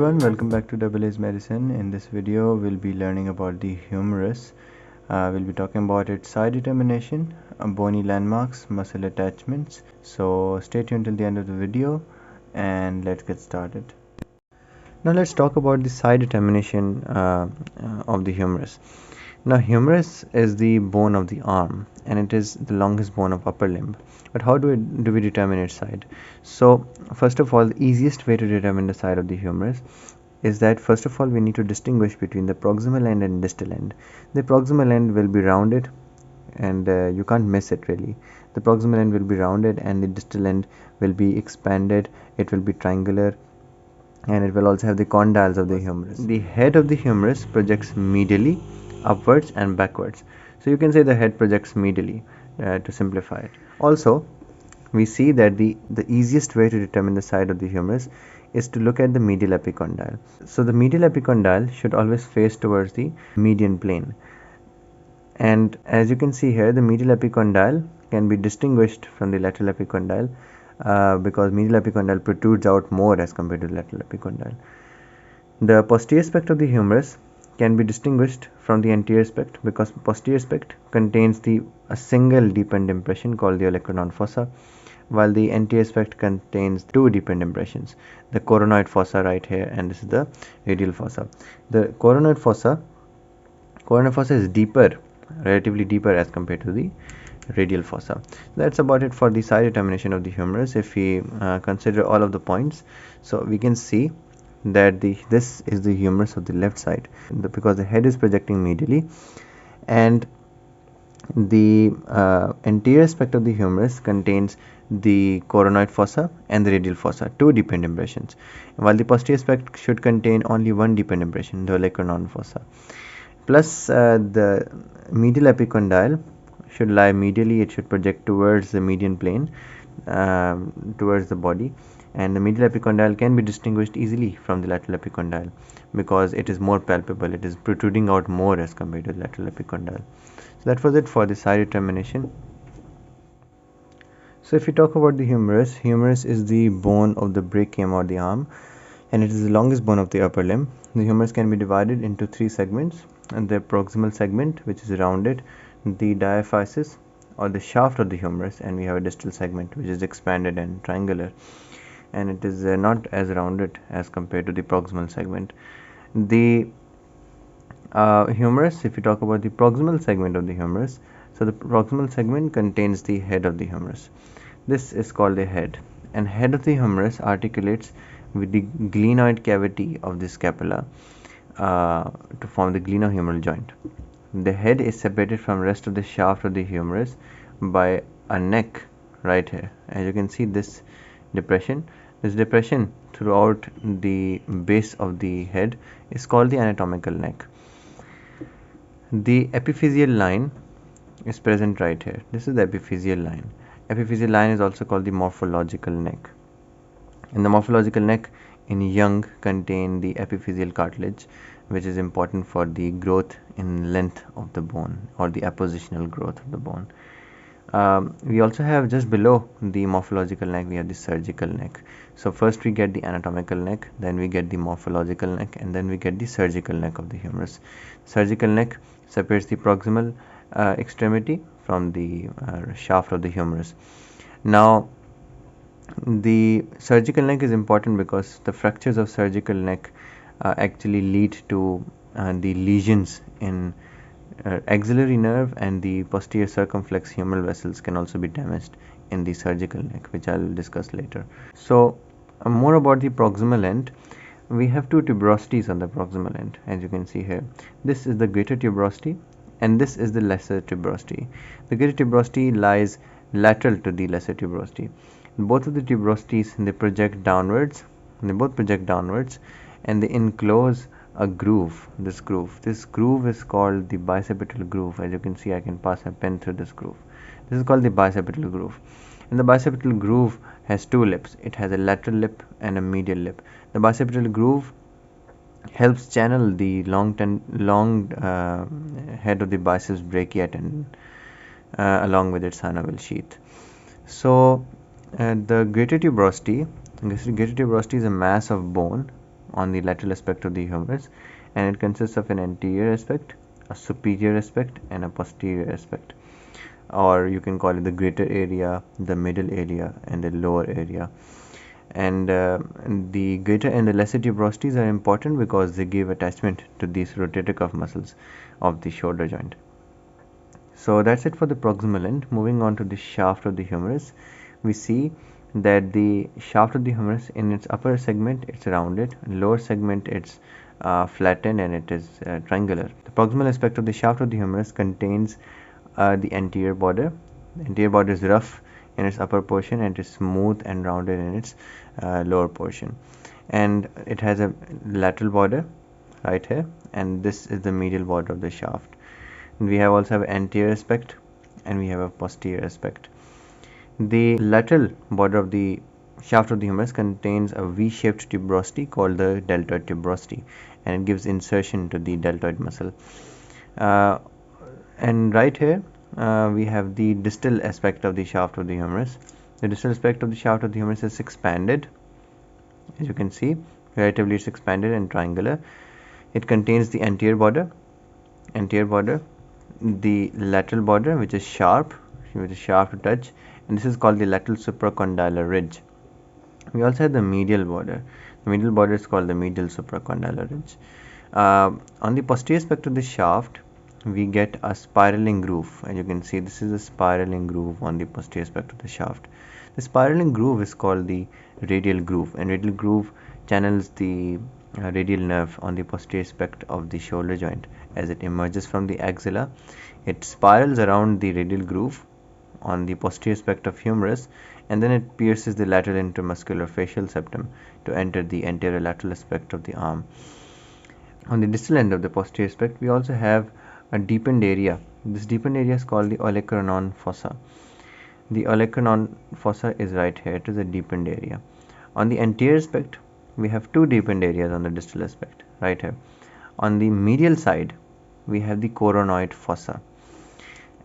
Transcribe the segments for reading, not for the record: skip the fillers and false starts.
everyone, welcome back to A's Medicine. In this video, we'll be learning about the humerus. We'll be talking about its side determination, bony landmarks, muscle attachments. So stay tuned till the end of the video and let's get started. Now let's talk about the side determination of the humerus. Now humerus is the bone of the arm and it is the longest bone of upper limb. But how do we determine its side? So first of all, the easiest way to determine the side of the humerus is that first of all we need to distinguish between the proximal end and distal end. The proximal end will be rounded and you can't miss it really. The proximal end will be rounded and the distal end will be expanded. It will be triangular and it will also have the condyles of the humerus. The head of the humerus projects medially, upwards and backwards. So you can say the head projects medially to simplify it. Also, we see that the easiest way to determine the side of the humerus is to look at the medial epicondyle. So the medial epicondyle should always face towards the median plane. And as you can see here, the medial epicondyle can be distinguished from the lateral epicondyle because medial epicondyle protrudes out more as compared to the lateral epicondyle. The posterior aspect of the humerus can be distinguished from the anterior aspect because posterior aspect contains a single deep end impression called the olecranon fossa, while the anterior aspect contains two deep end impressions, the coronoid fossa right here and this is the radial fossa. The coronoid fossa is deeper, relatively deeper as compared to the radial fossa. That's about it for the side determination of the humerus. If we consider all of the points, so we can see that this is the humerus of the left side because the head is projecting medially and the anterior aspect of the humerus contains the coronoid fossa and the radial fossa, two deep end impressions, while the posterior aspect should contain only one deep end impression, the olecranon fossa. Plus the medial epicondyle should lie medially, it should project towards the median plane, towards the body, and the medial epicondyle can be distinguished easily from the lateral epicondyle because it is more palpable, it is protruding out more as compared to the lateral epicondyle. So that was it for the side determination. So if we talk about the humerus is the bone of the brachium or the arm and it is the longest bone of the upper limb. The humerus can be divided into three segments, and the proximal segment, which is rounded, the diaphysis or the shaft of the humerus, and we have a distal segment which is expanded and triangular and it is not as rounded as compared to the proximal segment. The humerus, if we talk about the proximal segment of the humerus, so the proximal segment contains the head of the humerus. This is called the head, and head of the humerus articulates with the glenoid cavity of the scapula to form the glenohumeral joint. The head is separated from rest of the shaft of the humerus by a neck right here. As you can see, this depression throughout the base of the head is called the anatomical neck. The epiphyseal line is present right here. This is the epiphyseal line. Epiphyseal line is also called the morphological neck. And the morphological neck in young contain the epiphyseal cartilage, which is important for the growth in length of the bone or the appositional growth of the bone. We also have just below the morphological neck, we have the surgical neck. So first we get the anatomical neck, then we get the morphological neck, and then we get the surgical neck of the humerus. Surgical neck separates the proximal extremity from the shaft of the humerus. Now the surgical neck is important because the fractures of surgical neck actually lead to the lesions in axillary nerve, and the posterior circumflex humeral vessels can also be damaged in the surgical neck, which I will discuss later. So more about the proximal end. We have two tuberosities on the proximal end, as you can see here. This is the greater tuberosity and this is the lesser tuberosity. The greater tuberosity lies lateral to the lesser tuberosity. Both of the tuberosities, they project downwards, and they enclose a groove. This groove is called the bicipital groove. As you can see, I can pass a pen through this groove. This is called the bicipital groove, and the bicipital groove has two lips. It has a lateral lip and a medial lip. The bicipital groove helps channel the long head of the biceps brachii tendon along with its synovial sheath. So the greater tuberosity is a mass of bone on the lateral aspect of the humerus, and it consists of an anterior aspect, a superior aspect, and a posterior aspect, or you can call it the greater area, the middle area, and the lower area. And the greater and the lesser tuberosities are important because they give attachment to these rotator cuff muscles of the shoulder joint. So that's it for the proximal end. Moving on to the shaft of the humerus, we see that the shaft of the humerus, in its upper segment it's rounded, lower segment it's flattened, and it is triangular. The proximal aspect of the shaft of the humerus contains the anterior border. The anterior border is rough in its upper portion and is smooth and rounded in its lower portion, and it has a lateral border right here, and this is the medial border of the shaft. We have also have an anterior aspect and we have a posterior aspect. The lateral border of the shaft of the humerus contains a V-shaped tuberosity called the deltoid tuberosity, and it gives insertion to the deltoid muscle. And right here we have the distal aspect of the shaft of the humerus. The distal aspect of the shaft of the humerus is expanded, as you can see, relatively it's expanded and triangular. It contains the anterior border, the lateral border, which is sharp to touch, and this is called the lateral supracondylar ridge. We also have the medial border. The medial border is called the medial supracondylar ridge. On the posterior aspect of the shaft, we get a spiraling groove, and you can see this is a spiraling groove on the posterior aspect of the shaft. The spiraling groove is called the radial groove, and radial groove channels the radial nerve on the posterior aspect of the shoulder joint. As it emerges from the axilla, it spirals around the radial groove on the posterior aspect of humerus, and then it pierces the lateral intermuscular facial septum to enter the anterior lateral aspect of the arm. On the distal end of the posterior aspect, we also have a deepened area. This deepened area is called the olecranon fossa. The olecranon fossa is right here. It is a deepened area. On the anterior aspect, we have two deepened areas on the distal aspect right here. On the medial side, we have the coronoid fossa,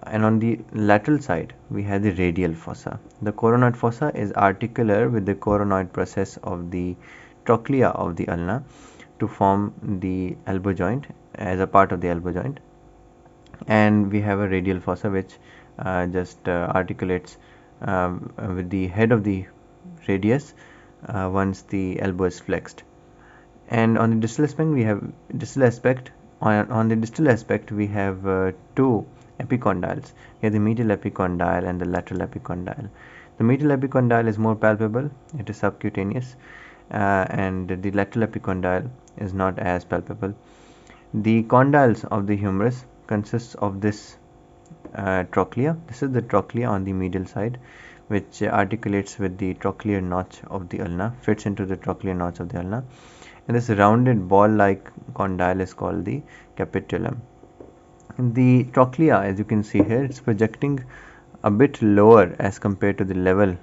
and on the lateral side we have the radial fossa. The coronoid fossa is articular with the coronoid process of the trochlea of the ulna to form the elbow joint as a part of the elbow joint, and we have a radial fossa which just articulates with the head of the radius once the elbow is flexed. And on the distal aspect we have on the distal aspect we have two epicondyles. Here the medial epicondyle and the lateral epicondyle. The medial epicondyle is more palpable, it is subcutaneous, and the lateral epicondyle is not as palpable. The condyles of the humerus consists of this trochlea. This is the trochlea on the medial side, which articulates with the trochlear notch of the ulna, fits into the trochlear notch of the ulna, and this rounded ball-like condyle is called the capitulum. The trochlea, as you can see here, it's projecting a bit lower as compared to the level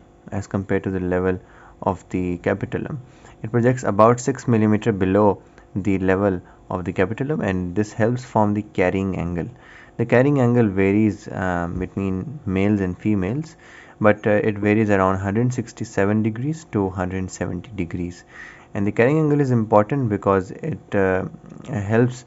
of the capitulum. It projects about 6 mm below the level of the capitulum, and this helps form the carrying angle. The carrying angle varies between males and females, but it varies around 167 degrees to 170 degrees. And the carrying angle is important because it helps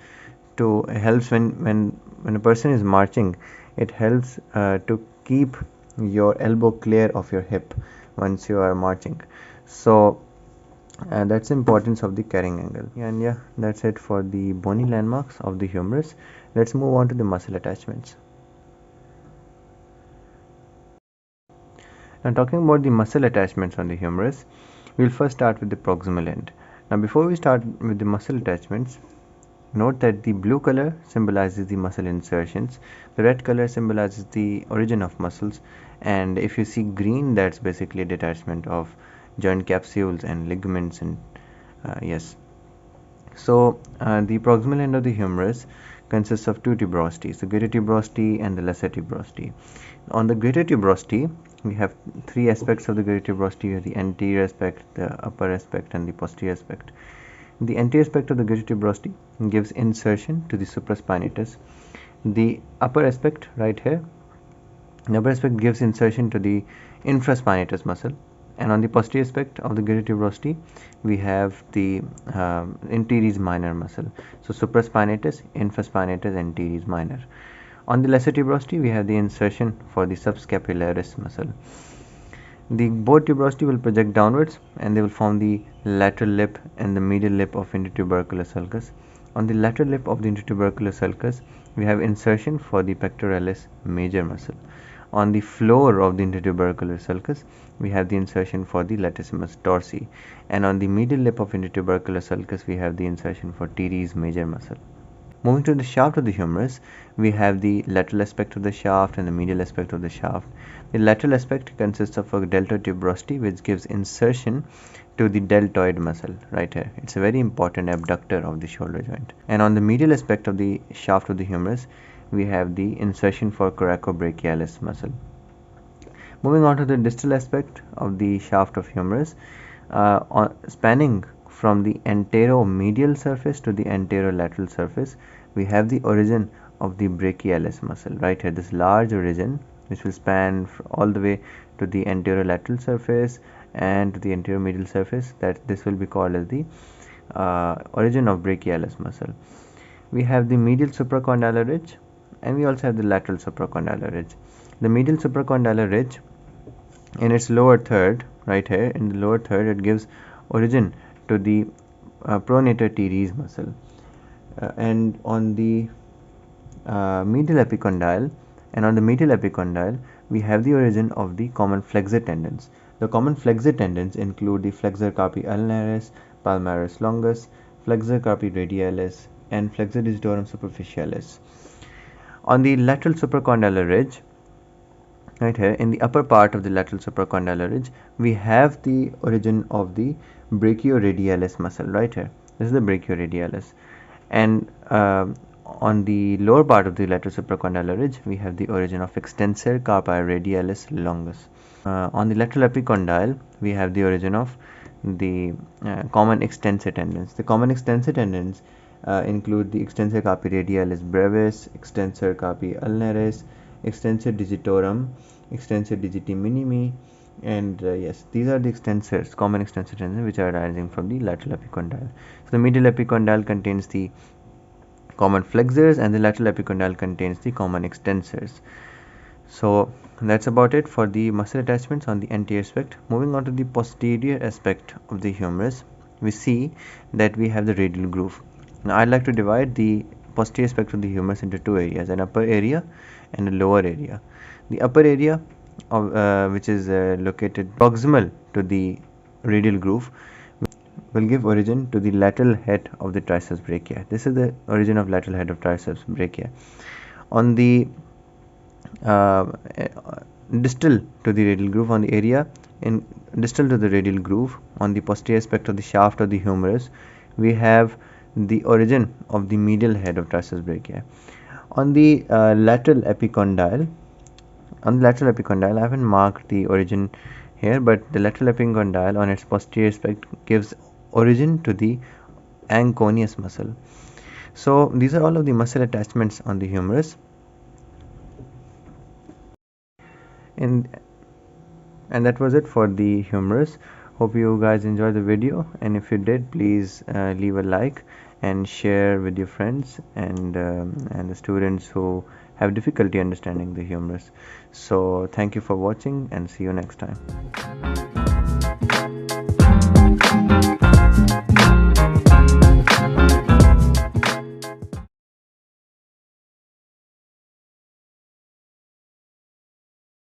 when a person is marching. It helps to keep your elbow clear of your hip once you are marching. So that's the importance of the carrying angle. And yeah, that's it for the bony landmarks of the humerus. Let's move on to the muscle attachments. Now, talking about the muscle attachments on the humerus, we'll first start with the proximal end. Now, before we start with the muscle attachments, note that the blue color symbolizes the muscle insertions, the red color symbolizes the origin of muscles, and if you see green, that's basically detachment of joint capsules and ligaments. And yes, so the proximal end of the humerus consists of two tuberosities, the greater tuberosity and the lesser tuberosity. On the greater tuberosity, we have three aspects of the greater tuberosity. We have the anterior aspect, the upper aspect, and the posterior aspect. The anterior aspect of the greater tuberosity gives insertion to the supraspinatus. The upper aspect right here, the upper aspect gives insertion to the infraspinatus muscle, And on the posterior aspect of the greater tuberosity, we have the teres minor muscle. So supraspinatus, infraspinatus, and teres minor. On the lesser tuberosity, we have the insertion for the subscapularis muscle. The both tuberosity will project downwards and they will form the lateral lip and the medial lip of intertubercular sulcus. On the lateral lip of the intertubercular sulcus, we have insertion for the pectoralis major muscle. On the floor of the intertubercular sulcus, we have the insertion for the latissimus dorsi, and on the medial lip of intertubercular sulcus, we have the insertion for teres major muscle. Moving to the shaft of the humerus, we have the lateral aspect of the shaft and the medial aspect of the shaft. The lateral aspect consists of a deltoid tuberosity which gives insertion to the deltoid muscle right here. It's a very important abductor of the shoulder joint. And on the medial aspect of the shaft of the humerus, we have the insertion for coracobrachialis muscle. Moving on to the distal aspect of the shaft of humerus, spanning from the anteromedial surface to the anterolateral surface, we have the origin of the brachialis muscle right here. This large origin which will span all the way to the anterolateral surface and to the anteromedial surface, that this will be called as the origin of brachialis muscle. We have the medial supracondylar ridge and we also have the lateral supracondylar ridge. The medial supracondylar ridge, in its lower third right here, in the lower third, it gives origin to the pronator teres muscle, and on the medial epicondyle we have the origin of the common flexor tendons. The common flexor tendons include the flexor carpi ulnaris, palmaris longus, flexor carpi radialis, and flexor digitorum superficialis. On the lateral supracondylar ridge, right here, in the upper part of the lateral supracondylar ridge, we have the origin of the brachioradialis muscle right here. This is the brachioradialis. And on the lower part of the lateral supracondylar ridge, we have the origin of extensor carpi radialis longus. On the lateral epicondyle, we have the origin of the common extensor tendons. The common extensor tendons include the extensor carpi radialis brevis, extensor carpi ulnaris, extensor digitorum, extensor digiti minimi, and yes, these are the extensors, common extensor tendons, which are arising from the lateral epicondyle. So the medial epicondyle contains the common flexors and the lateral epicondyle contains the common extensors. So that's about it for the muscle attachments on the anterior aspect. Moving on to the posterior aspect of the humerus, we see that we have the radial groove. Now I'd like to divide the posterior aspect of the humerus into two areas, an upper area and a lower area. The upper area of which is located proximal to the radial groove will give origin to the lateral head of the triceps brachia. This is the origin of lateral head of triceps brachia. On the distal to the radial groove, on the area in distal to the radial groove, on the posterior aspect of the shaft of the humerus, we have the origin of the medial head of triceps brachia. On the lateral epicondyle, I haven't marked the origin here, but the lateral epicondyle on its posterior aspect gives origin to the anconeus muscle. So these are all of the muscle attachments on the humerus, and that was it for the humerus. Hope you guys enjoyed the video, and if you did, please leave a like and share with your friends and the students who have difficulty understanding the humerus. So thank you for watching and see you next time.